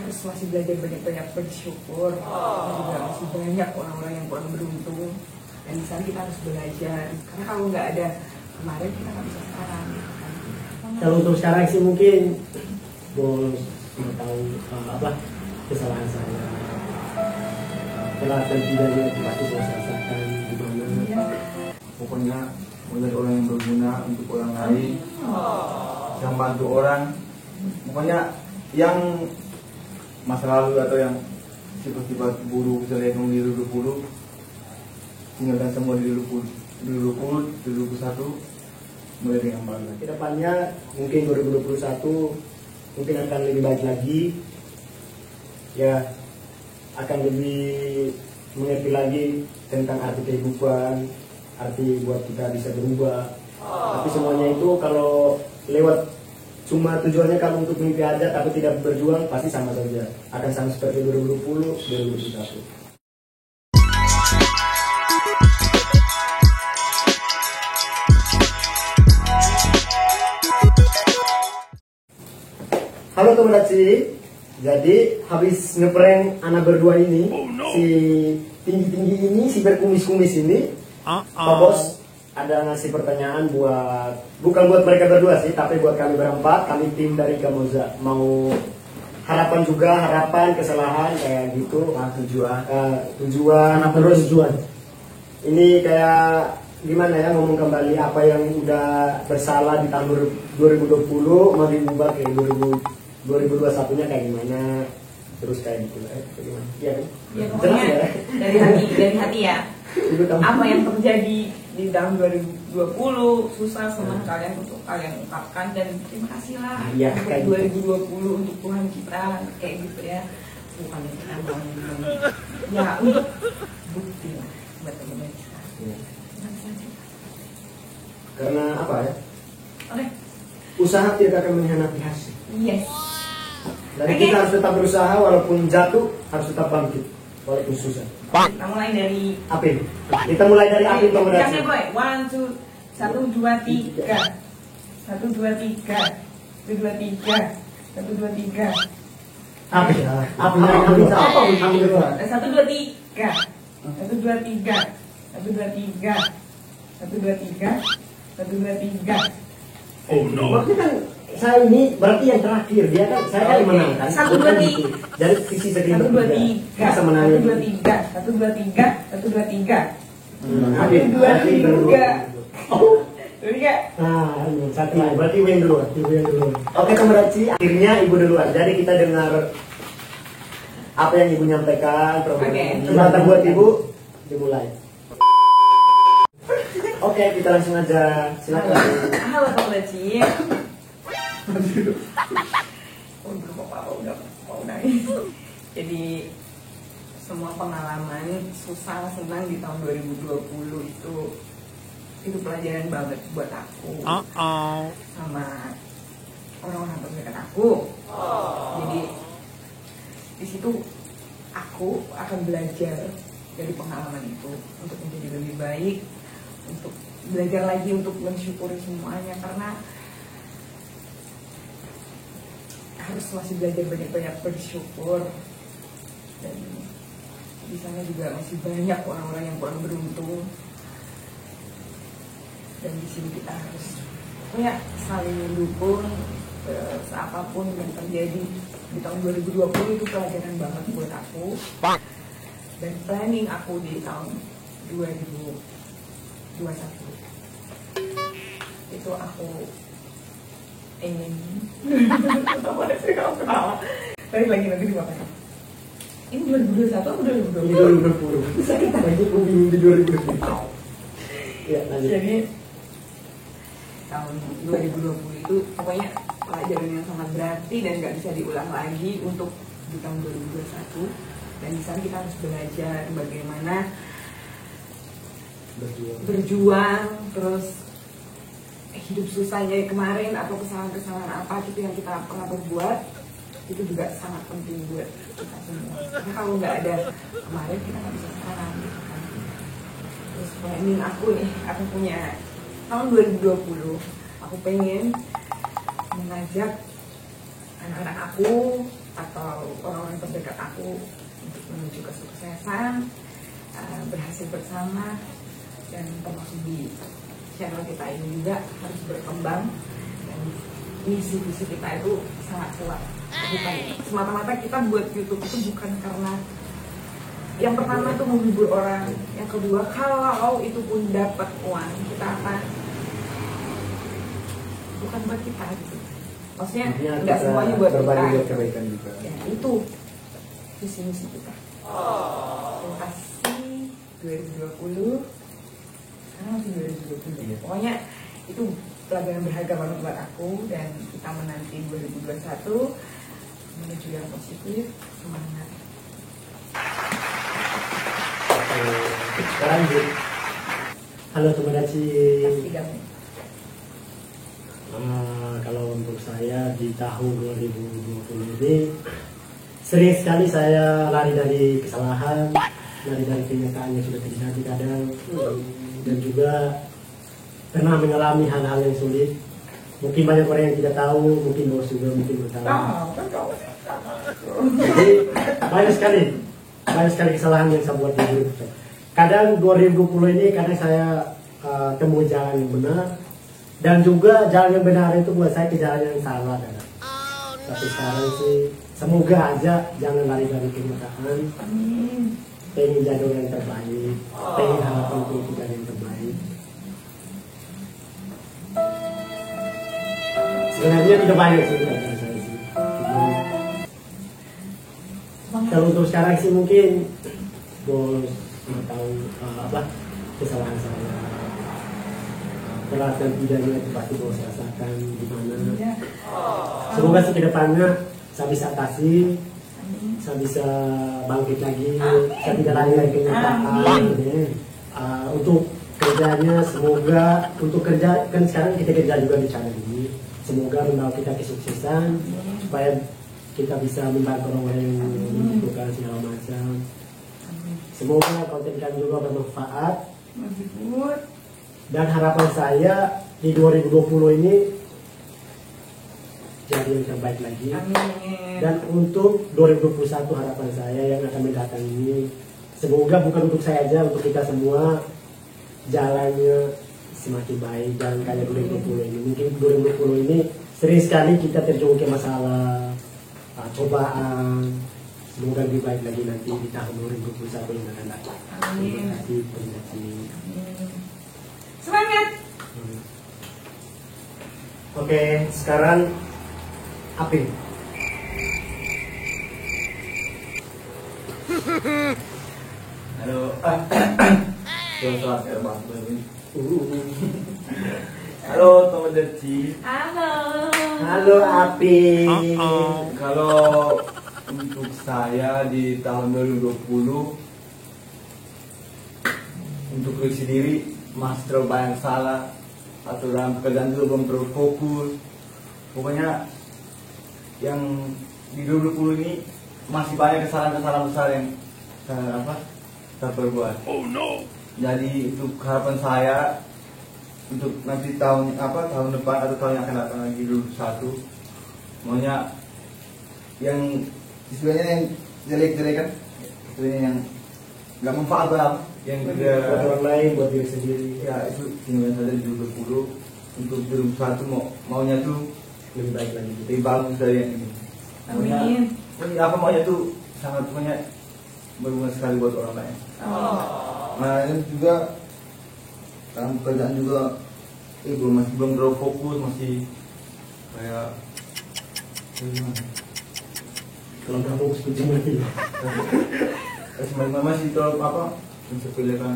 harus masih belajar banyak-banyak bersyukur. Juga masih banyak orang-orang yang kurang beruntung, dan di sana kita harus belajar, karena kalau nggak ada kemarin kita nggak bisa sekarang. Kalau untuk sekarang sih mungkin bos mau tahu apa kesalahan saya, kelihatan tidaknya itu pasti bos rasakan gimana. Pokoknya menjadi orang yang berguna untuk orang lain, yang bantu orang. Pokoknya yang masa lalu atau yang sifat-sifat buruk, misalnya yang di 2020, tinggalkan semua di 2021, mulai dengan bangga. Kedepannya mungkin 2021 mungkin akan lebih baik lagi, ya akan lebih mengerti lagi tentang arti kehidupan, arti buat kita bisa berubah. Tapi semuanya itu kalau lewat cuma tujuannya kalau untuk mimpi aja tapi tidak berjuang, pasti sama saja, akan sama seperti 2020 2021. Halo teman Daci, jadi habis ngeprank anak berdua ini, si tinggi-tinggi ini, si berkumis-kumis ini, Pak Bos ada ngasih pertanyaan bukan buat mereka berdua sih, tapi buat kami berempat, kami tim dari Gamoza. Mau harapan, kesalahan kayak gitu, tujuan, terus tujuan. Ini kayak gimana ya, ngomong kembali apa yang udah bersalah di tahun 2020 mau diubah ke 2021-nya kayak gimana, terus kayak gitu gimana? Iya kan? Ya, pokoknya ya? dari hati ya. Apa yang terjadi di tahun 2020 susah, senang kalian untuk kalian ungkapkan, dan terima kasih lah untuk 2020 untuk Tuhan kita kayak gitu ya, bukan kita ya untuk bukti lah buat teman-teman kita. Karena apa ya? Oke. Usaha tidak akan mengkhianati hasil. Yes. Jadi kita harus tetap berusaha, walaupun jatuh harus tetap bangkit walaupun susah. Kita mulai dari apa ini? Kita mulai dari apa teman Daci? Kasih boy, 1, 2, 3, 1, 2, 3, 1, 2, 3, 1, 2, 3. Apa ya? Apa yang bisa? Apa yang kamu berdua? 1, 2, 3, 1, 2, 3, 1, 2, 3, 1, 2, 3, 1, 2, 3. Oh no. Maksudnya kan saya ini berarti yang terakhir, dia kan saya kan menangkan. 1, 2, 3. Dari sisi segi 1, 2, 3. Masa menangin? 1, 2, 3. 1, 2, 3. 1, 2, 3. 1, 2, 3. Oh. 3. Nah, ini satu. Berarti ibu yang duluan. Oke teman Daci, akhirnya ibu duluan. Jadi kita dengar apa yang ibu nyampaikan. Oke. Buat ibu dimulai. Oke, kita langsung aja. Silakan. Halo teman Daci. Udah nangis. Jadi semua pengalaman susah senang di tahun 2020 itu pelajaran banget buat aku sama orang-orang terdekat aku. Jadi di situ aku akan belajar dari pengalaman itu untuk menjadi lebih baik, untuk belajar lagi untuk mensyukuri semuanya, karena harus masih belajar banyak-banyak bersyukur, dan di sana juga masih banyak orang-orang yang kurang beruntung, dan di sini kita harus saling mendukung. Apapun yang terjadi di tahun 2020 itu pelajaran banget buat aku, dan planning aku di tahun 2021 itu aku ingin balik lagi nanti di bawah. Ini 2021 atau 2020? Sakit lagi aku bingung di 2020. Ya, jadi tahun 2020 itu pokoknya pelajaran yang sangat berarti dan nggak bisa diulang lagi untuk di tahun 2021. Dan di sana kita harus belajar bagaimana berjuang, terus hidup susahnya kemarin atau kesalahan-kesalahan apa gitu yang kita pernah berbuat, itu juga sangat penting buat kita semua. Karena kalau nggak ada kemarin kita nggak bisa sekarang gitu kan. Terus planning aku nih, aku punya tahun 2020, aku pengen mengajak anak-anak aku atau orang-orang terdekat aku untuk menuju kesuksesan, berhasil bersama, dan termasuk di channel kita ini juga harus berkembang, dan misi-misi kita itu sangat kuat. Bukan semata-mata kita buat YouTube itu bukan karena yang pertama itu menghibur orang, yang kedua kalau itu pun dapat uang kita akan bukan buat kita gitu. Maksudnya nggak semuanya buat kita. Kebaikan juga. Ya, itu visi-misi kita. Terima kasih 2020. Sekarang masih 2020. Iya. Pokoknya itu pelajaran berharga banget buat aku, dan kita menanti 2021 menuju yang positif. Semangat. Lanjut. Halo Tomodachi. Kalau untuk saya di tahun 2020 ini sering sekali saya lari dari kesalahan, lari dari kenyataan yang sudah terjadi kadang, dan juga pernah mengalami hal-hal yang sulit. Mungkin banyak orang yang tidak tahu, mungkin bos juga mungkin bertahu. Jadi banyak sekali kesalahan yang saya buat di hidup. Kadang 2020 ini kadang saya temu jalan yang benar, dan juga jalan yang benar itu buat saya ke jalan yang salah kadang. Tapi sekarang sih semoga aja jangan lari dari kenyataan. Pengen jadi orang yang terbaik, pengen harapan untuk jadi yang terbaik. Sebenarnya tidak banyak sih saya sih. Kalau untuk sekarang sih mungkin bos mau tahu apa kesalahan saya, berat dan tidaknya itu pasti bos rasakan gimana. Semoga sih kedepannya saya bisa atasi, saya bisa bangkit lagi, saya tidak lari dari kenyataan. Untuk kerjanya semoga untuk kerja kan sekarang kita kerja juga di channel ini, semoga membawa kita kesuksesan supaya kita bisa membantu orang yang membutuhkan segala macam. Semoga konten kami juga bermanfaat. Dan harapan saya di 2020 ini jadi yang terbaik lagi. Amin. Dan untuk 2021 harapan saya yang akan mendatang ini, semoga bukan untuk saya aja, untuk kita semua jalannya semakin baik dan kayak 2020 ini. Mungkin 2020 ini sering sekali kita terjun ke masalah, cobaan. Semoga lebih baik lagi nanti di tahun 2021 yang akan datang. Amin. Terima kasih. Terima kasih. Semangat. Oke, sekarang Apin. Halo. Selamat ini. Halo Tomodachi. Halo. Halo Apin. Kalau untuk saya di tahun 2020 untuk diri sendiri masih terlalu banyak salah, atau dalam pekerjaan juga belum terlalu fokus. Pokoknya yang di 2020 ini masih banyak kesalahan-kesalahan besar yang saya perbuat. Jadi untuk harapan saya untuk nanti tahun depan atau tahun yang akan datang lagi 2021, maunya yang istilahnya yang jelek-jelek kan, istilahnya yang nggak manfaat banget, yang Buat orang lain, buat diri sendiri. ya itu tinggal saja di 2020. Untuk 2021 maunya tuh Lebih baik lagi. lebih bagus dari yang ini. Amin. Pokoknya apa maunya tuh sangat punya berguna sekali buat orang lain. Nah ini juga dalam pekerjaan juga masih belum terlalu fokus, masih kayak Kalau nggak fokus kucing mati. masih terlalu mensepelekan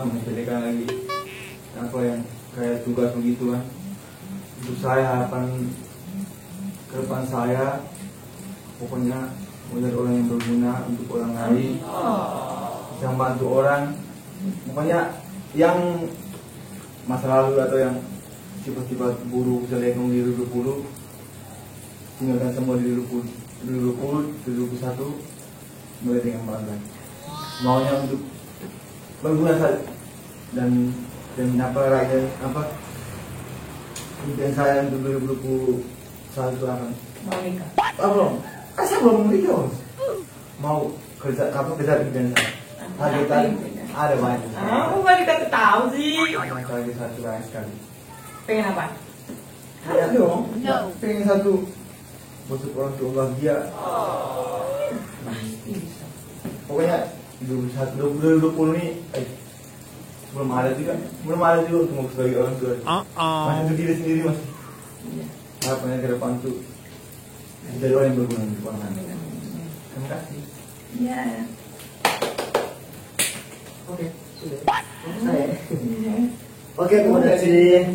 mensepelekan lagi apa yang kayak tugas begitu kan. Untuk saya harapan ke depan saya pokoknya menjadi orang yang berguna untuk orang lain, bisa membantu orang. Pokoknya yang masa lalu atau yang sifat-sifat buruk jelek di 2020 tinggalkan semua di 2021 mulai dengan bangga. Maunya untuk berguna saja dan apa impian saya untuk 2021 satu anak. Mau nikah? Belum. Saya belum menikah, Bos. Mau kerja di desa. Targetan ada banyak. Aku nggak dikasih tahu sih. Target satu banyak sekali. Pengen apa? Ada dong. Pengen satu. Buat orang tua bahagia. Pasti bisa. Pokoknya 2020 ini belum ada juga untuk mau sebagai orang tua. Masih untuk diri sendiri masih. Iya. Harapannya ke depan tuh jadi orang yang berguna untuk orang lain. Terima kasih. Iya. Oke, sudah. Oke, terima kasih.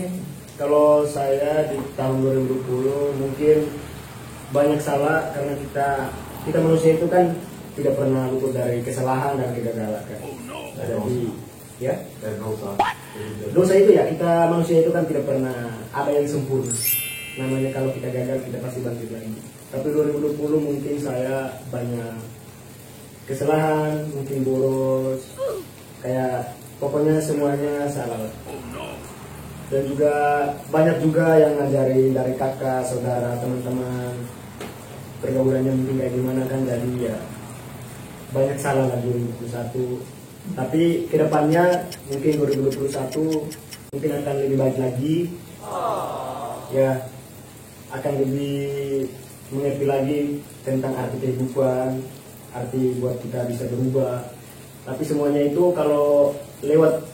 Kalau saya di tahun 2020 mungkin banyak salah karena kita manusia itu kan tidak pernah luput dari kesalahan dan kegagalan kan. Jadi ya Dan dosa itu ya, kita manusia itu kan tidak pernah ada yang sempurna. Namanya kalau kita gagal kita pasti bangkit lagi. Tapi 2020 mungkin saya banyak kesalahan, mungkin boros, kayak pokoknya semuanya salah. Dan juga banyak juga yang ngajarin dari kakak, saudara, teman-teman, pergaulannya mungkin kayak gimana kan, jadi ya banyak salah lagi 2021. Tapi kedepannya mungkin 2021 mungkin akan lebih baik lagi, ya akan lebih mengerti lagi tentang arti kehidupan, arti buat kita bisa berubah. Tapi semuanya itu kalau lewat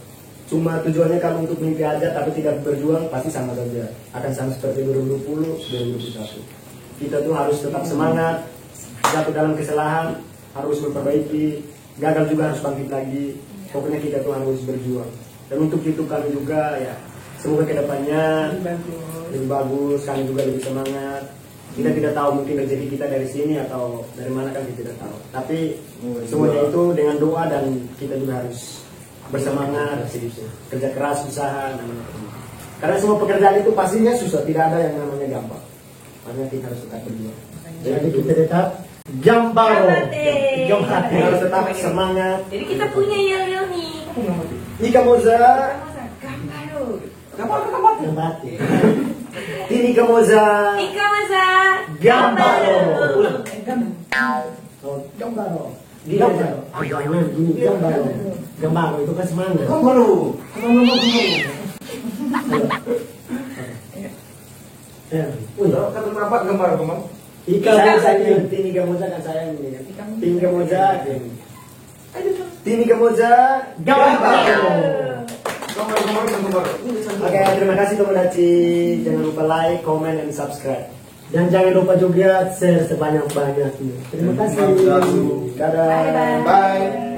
cuma tujuannya kalau untuk mimpi aja tapi tidak berjuang pasti sama saja, akan sama seperti 2020 2021. Kita tuh harus tetap semangat, jatuh dalam kesalahan harus memperbaiki, gagal juga harus bangkit lagi. Pokoknya kita tuh harus berjuang. Dan untuk itu kami juga ya semoga kedepannya lebih bagus, kami juga lebih semangat. Kita tidak tahu mungkin rezeki kita dari sini atau dari mana kan kita tidak tahu. Tapi semuanya itu dengan doa dan kita juga harus bersemangat, kerja keras, usaha, karena semua pekerjaan itu pastinya susah, tidak ada yang namanya gampang. Makanya kita harus tetap berjuang. Jadi kita tetap Gambaro, harus tetap semangat. Jadi kita punya yel-yel nih. Ika Moza, Gambaro. Gambati. Ini Ika Moza, Gambaro. Gambaro. Gini Gambaro. Gambaro itu kan semangat. Gambaro. Kata berapa gambar kamu? Ika Moza ini, Tini Gamoza kan saya ini. Tini Gamoza, Tini Gamoza, Gambaro. Gambar. Oke, terima kasih Tomodachi. Jangan lupa like, comment, and subscribe. Dan jangan lupa juga share sebanyak-banyaknya. Terima kasih. Dadah. Bye.